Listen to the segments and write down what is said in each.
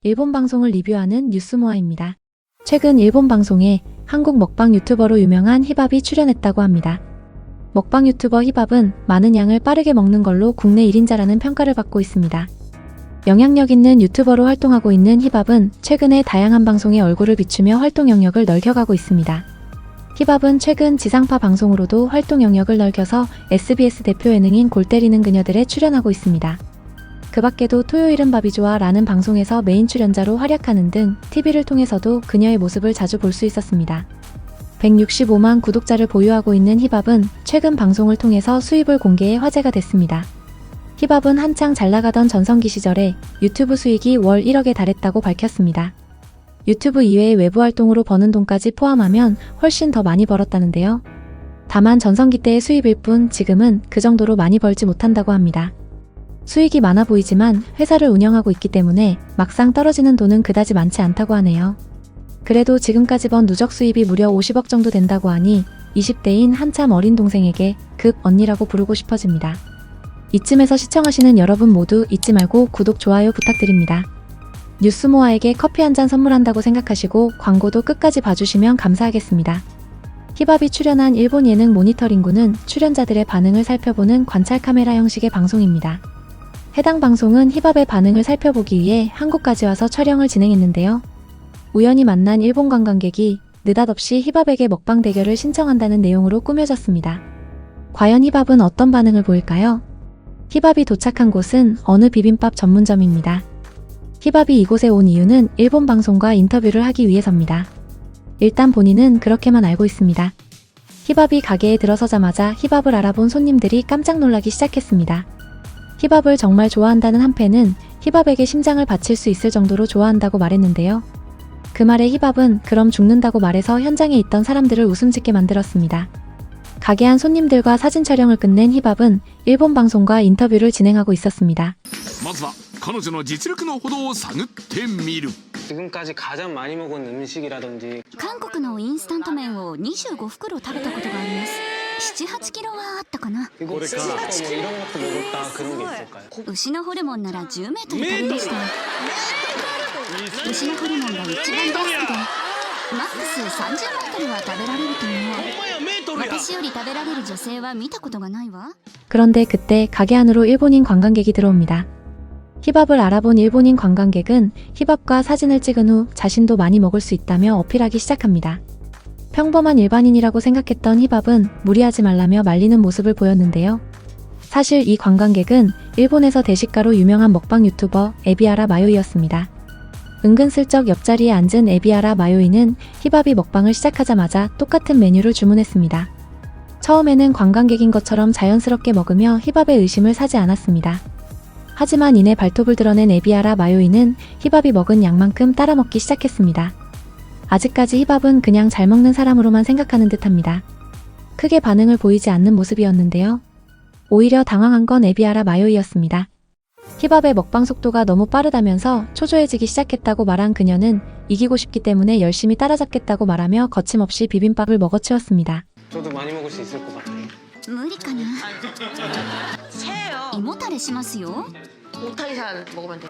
일본 방송을 리뷰하는 뉴스모아입니다. 최근 일본 방송에 한국 먹방 유튜버로 유명한 히밥이 출연했다고 합니다. 먹방 유튜버 히밥은 많은 양을 빠르게 먹는 걸로 국내 1인자라는 평가를 받고 있습니다. 영향력 있는 유튜버로 활동하고 있는 히밥은 최근에 다양한 방송에 얼굴을 비추며 활동 영역을 넓혀가고 있습니다. 히밥은 최근 지상파 방송으로도 활동 영역을 넓혀서 SBS 대표 예능인 골 때리는 그녀들에 출연하고 있습니다. 그 밖에도 토요일은 밥이 좋아 라는 방송에서 메인 출연자로 활약하는 등 TV를 통해서도 그녀의 모습을 자주 볼 수 있었습니다. 165만 구독자를 보유하고 있는 히밥은 최근 방송을 통해서 수입을 공개해 화제가 됐습니다. 히밥은 한창 잘나가던 전성기 시절에 유튜브 수익이 월 1억에 달했다고 밝혔습니다. 유튜브 이외의 외부 활동으로 버는 돈까지 포함하면 훨씬 더 많이 벌었다는데요. 다만 전성기 때의 수입일 뿐 지금은 그 정도로 많이 벌지 못한다고 합니다. 수익이 많아 보이지만 회사를 운영하고 있기 때문에 막상 떨어지는 돈은 그다지 많지 않다고 하네요. 그래도 지금까지 번 누적 수입이 무려 50억 정도 된다고 하니 20대인 한참 어린 동생에게 급 언니라고 부르고 싶어집니다. 이쯤에서 시청하시는 여러분 모두 잊지 말고 구독, 좋아요 부탁드립니다. 뉴스모아에게 커피 한 잔 선물한다고 생각하시고 광고도 끝까지 봐주시면 감사하겠습니다. 히밥이 출연한 일본 예능 모니터링구는 출연자들의 반응을 살펴보는 관찰 카메라 형식의 방송입니다. 해당 방송은 히밥의 반응을 살펴보기 위해 한국까지 와서 촬영을 진행했는데요. 우연히 만난 일본 관광객이 느닷없이 히밥에게 먹방 대결을 신청한다는 내용으로 꾸며졌습니다. 과연 히밥은 어떤 반응을 보일까요? 히밥이 도착한 곳은 어느 비빔밥 전문점입니다. 히밥이 이곳에 온 이유는 일본 방송과 인터뷰를 하기 위해서입니다. 일단 본인은 그렇게만 알고 있습니다. 히밥이 가게에 들어서자마자 히밥을 알아본 손님들이 깜짝 놀라기 시작했습니다. 히밥을 정말 좋아한다는 한팬은 히밥에게 심장을 바칠 수 있을 정도로 좋아한다고 말했는데요. 그 말에 히밥은 그럼 죽는다고 말해서 현장에 있던 사람들을 웃음 짓게 만들었습니다. 가게 안 손님들과 사진 촬영을 끝낸 히밥은 일본 방송과 인터뷰를 진행하고 있었습니다. 지금까지 가장 많이 먹은 음식이라든지 한국의 인스턴트麺を25袋食べたことがあります。7、8キロはあったかな。 이거 뭐 이런 것도 먹었다 그런 게 있을까요? 牛のホルモンなら10メートル食べました。牛のホルモンが一番大好きで、マックス30メートルは食べられると思う。私より食べられる女性は見たことがないわ。 그런데 그때 가게 안으로 일본인 관광객이 들어옵니다. 히밥을 알아본 일본인 관광객은 히밥과 사진을 찍은 후 자신도 많이 먹을 수 있다며 어필하기 시작합니다. 평범한 일반인이라고 생각했던 히밥은 무리하지 말라며 말리는 모습을 보였는데요. 사실 이 관광객은 일본에서 대식가로 유명한 먹방 유튜버 에비아라 마요이였습니다. 은근슬쩍 옆자리에 앉은 에비아라 마요이는 히밥이 먹방을 시작하자마자 똑같은 메뉴를 주문했습니다. 처음에는 관광객인 것처럼 자연스럽게 먹으며 히밥의 의심을 사지 않았습니다. 하지만 이내 발톱을 드러낸 에비아라 마요이는 히밥이 먹은 양만큼 따라 먹기 시작했습니다. 아직까지 히밥은 그냥 잘 먹는 사람으로만 생각하는 듯합니다. 크게 반응을 보이지 않는 모습이었는데요. 오히려 당황한 건 에비아라 마요이였습니다. 히밥의 먹방 속도가 너무 빠르다면서 초조해지기 시작했다고 말한 그녀는 이기고 싶기 때문에 열심히 따라잡겠다고 말하며 거침없이 비빔밥을 먹어치웠습니다. 저도 많이 먹을 수 있을 것 같아요. 無理かな。胃もたれしますよ。 오타리산 먹으면 돼.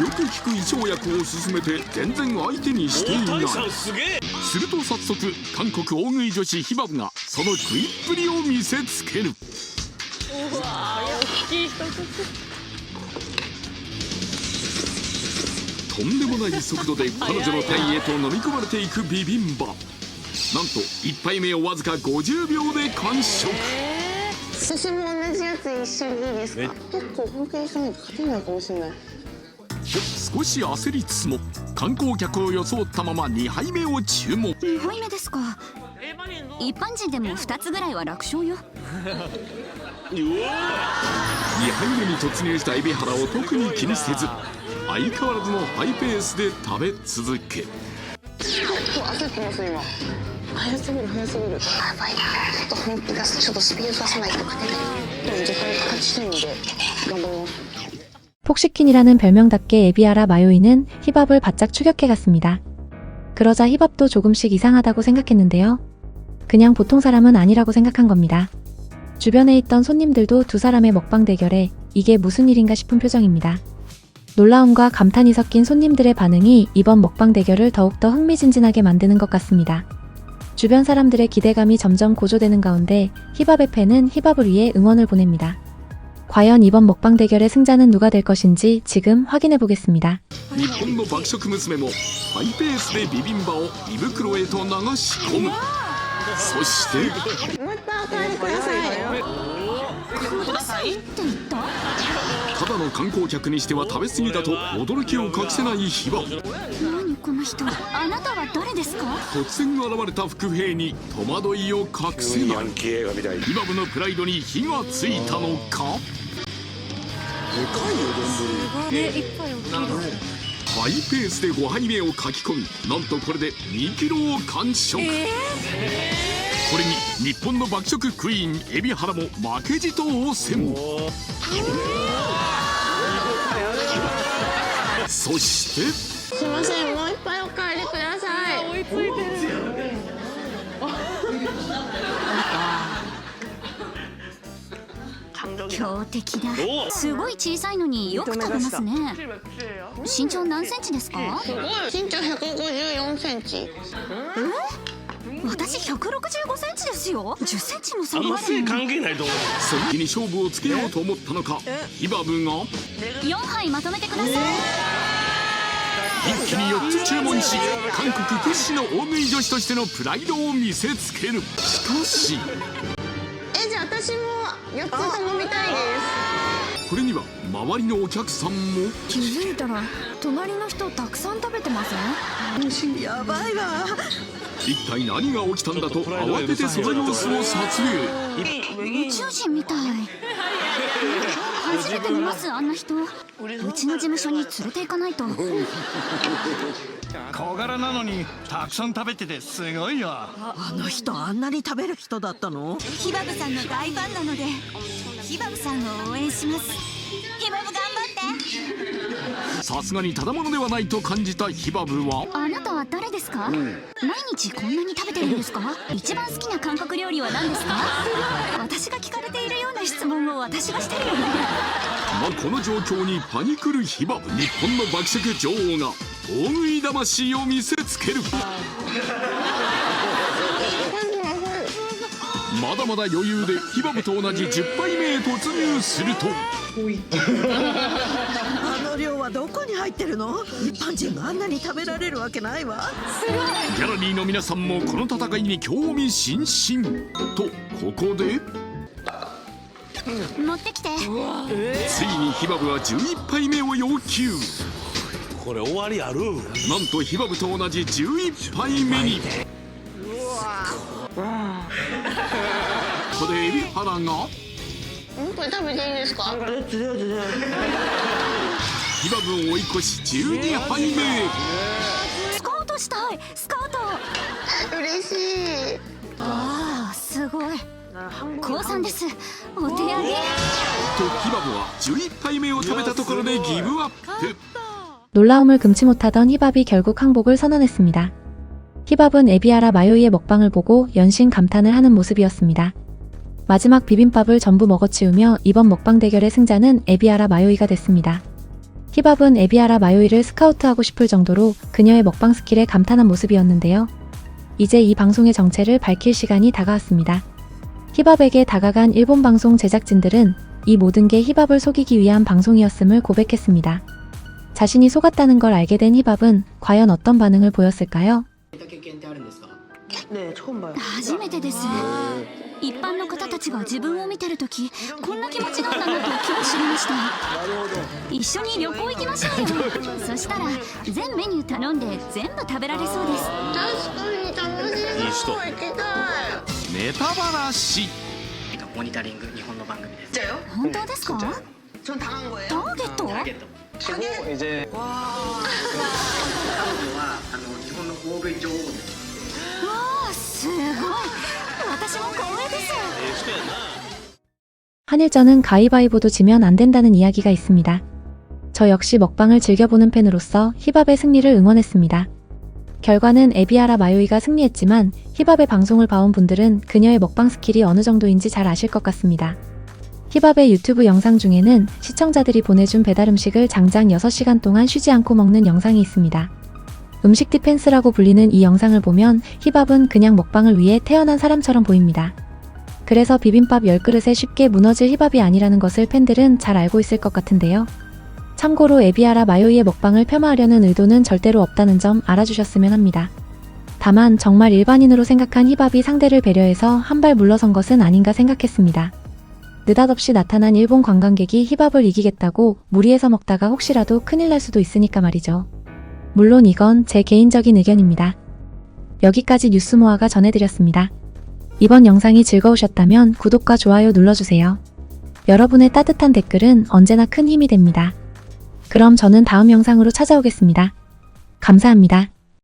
よく聞く胃腸薬を勧めて全然相手にしていない。すると早速韓国大食い女子ヒバブがその食いっぷりを見せつける。とんでもない速度で彼女の体へと飲み込まれていくビビンバ。なんと1杯目をわずか50秒で完食。私も同じやつ一緒にいいですか？結構本気にしないと勝てないかもしれない。少し焦りつつも観光客を装ったまま2杯目を注文。2杯目ですか。一般人でも2つぐらいは楽勝よ。2杯目に突入した海老原を特に気にせず相変わらずのハイペースで食べ続け。焦ってます今。早すぎる早すぎる。やばいな。ちょっと本気出す。ちょっとスピード出さないと勝てない。でも絶対勝ちたいので頑張ります。 폭시킨이라는 별명답게 에비아라 마요이는 히밥을 바짝 추격해갔습니다. 그러자 히밥도 조금씩 이상하다고 생각했는데요. 그냥 보통 사람은 아니라고 생각한 겁니다. 주변에 있던 손님들도 두 사람의 먹방 대결에 이게 무슨 일인가 싶은 표정입니다. 놀라움과 감탄이 섞인 손님들의 반응이 이번 먹방 대결을 더욱더 흥미진진하게 만드는 것 같습니다. 주변 사람들의 기대감이 점점 고조되는 가운데 힙합의 팬은 힙합을 위해 응원을 보냅니다. 과연 이번 먹방 대결의 승자는 누가 될 것인지 지금 확인해 보겠습니다. 日本の爆食娘もハイペースでビビンバを胃袋へと流し込む。そしてまたお帰りください。くださいって言った？ただの観光客にしては食べ過ぎだと驚きを隠せないヒバ。何この人、あなたは誰ですか？突然現れた副兵に戸惑いを隠せない。ヒバブのプライドに火がついたのか。ハイペースで5杯目をかき込み、なんとこれで2キロを完食。これに日本の爆食クイーン海老原も負けじと応戦。そしてすいません、もう一杯お帰りください。追いついてる。強敵だ。すごい小さいのによく食べますね。身長何センチですか？すごい。身長154センチ。私165センチですよ。10センチも差がある。関係ないと思う。その気に勝負をつけようと思ったのか、ヒバブが4杯まとめてください。一気に4つ注文し、韓国屈指の大食い女子としてのプライドを見せつける。しかしじゃあ私も4つ頼みたいです。これには周りのお客さんも気づいたら隣の人たくさん食べてません？やばいわ。一体何が起きたんだと慌ててその様子を撮影。宇宙人みたい。初めて見ます、あんな人。うちの事務所に連れて行かないと。小柄なのにたくさん食べててすごいよ。あの人あんなに食べる人だったの？ヒバブさんの大ファンなので、ヒバブさんを応援します。ヒバブ頑張って。さすがにただものではないと感じたヒバブは、あなたは誰ですか？毎日こんなに食べてるんですか？一番好きな韓国料理は何ですか？私が聞かれているような質問を私がしてるよね。この状況にパニクるヒバブ。日本の爆食女王が大食い魂を見せつける。まだまだ余裕でヒバブと同じ10杯目へ突入すると、あの量はどこに入ってるの？一般人があんなに食べられるわけないわ。ギャラリーの皆さんもこの戦いに興味津々と、ここで持ってきて。ついにヒバブは11杯目を要求。これ終わりある？なんとヒバブと同じ11杯目に。ここで海老原がもうこれ食べていいですか？ヒバブを追い越し12杯目。スカウトしたい。スカウト。嬉しい。ああ、すごい。高3です。お手上げ。とヒバブは11杯目を食べたところでギブアップ。 놀라움을 금치 못하던 히밥이 결국 항복을 선언했습니다. 히밥은 에비아라 마요이의 먹방을 보고 연신 감탄을 하는 모습이었습니다. 마지막 비빔밥을 전부 먹어치우며 이번 먹방 대결의 승자는 에비아라 마요이가 됐습니다. 히밥은 에비아라 마요이를 스카우트하고 싶을 정도로 그녀의 먹방 스킬에 감탄한 모습이었는데요. 이제 이 방송의 정체를 밝힐 시간이 다가왔습니다. 히밥에게 다가간 일본 방송 제작진들은 이 모든 게 히밥을 속이기 위한 방송이었음을 고백했습니다. 자신이 속았다는 걸 알게 된 히밥은 과연 어떤 반응을 보였을까요? 初めてです。一般の方たちが自分を見てるとき、こんな気持ちなんだなと今日知りました。一緒に旅行行きましょうよ。そしたら全メニュー頼んで全部食べられそうです。確かに楽しそう。行きたい。ネタバラシ。モニタリング日本の番組です。本当ですか？ターゲット？ 그리고 이제 와,すごい。私も光栄です。 한일전은 가위바위보도 지면 안 된다는 이야기가 있습니다. 저 역시 먹방을 즐겨보는 팬으로서 히밥의 승리를 응원했습니다. 결과는 에비아라 마요이가 승리했지만 히밥의 방송을 봐온 분들은 그녀의 먹방 스킬이 어느 정도인지 잘 아실 것 같습니다. 힙합의 유튜브 영상 중에는 시청자들이 보내준 배달 음식을 장장 6시간 동안 쉬지 않고 먹는 영상이 있습니다. 음식 디펜스라고 불리는 이 영상을 보면 힙합은 그냥 먹방을 위해 태어난 사람처럼 보입니다. 그래서 비빔밥 10그릇에 쉽게 무너질 힙합이 아니라는 것을 팬들은 잘 알고 있을 것 같은데요. 참고로 에비아라 마요이의 먹방을 폄하하려는 의도는 절대로 없다는 점 알아주셨으면 합니다. 다만 정말 일반인으로 생각한 힙합이 상대를 배려해서 한 발 물러선 것은 아닌가 생각했습니다. 느닷없이 나타난 일본 관광객이 힙합을 이기겠다고 무리해서 먹다가 혹시라도 큰일 날 수도 있으니까 말이죠. 물론 이건 제 개인적인 의견입니다. 여기까지 뉴스모아가 전해드렸습니다. 이번 영상이 즐거우셨다면 구독과 좋아요 눌러주세요. 여러분의 따뜻한 댓글은 언제나 큰 힘이 됩니다. 그럼 저는 다음 영상으로 찾아오겠습니다. 감사합니다.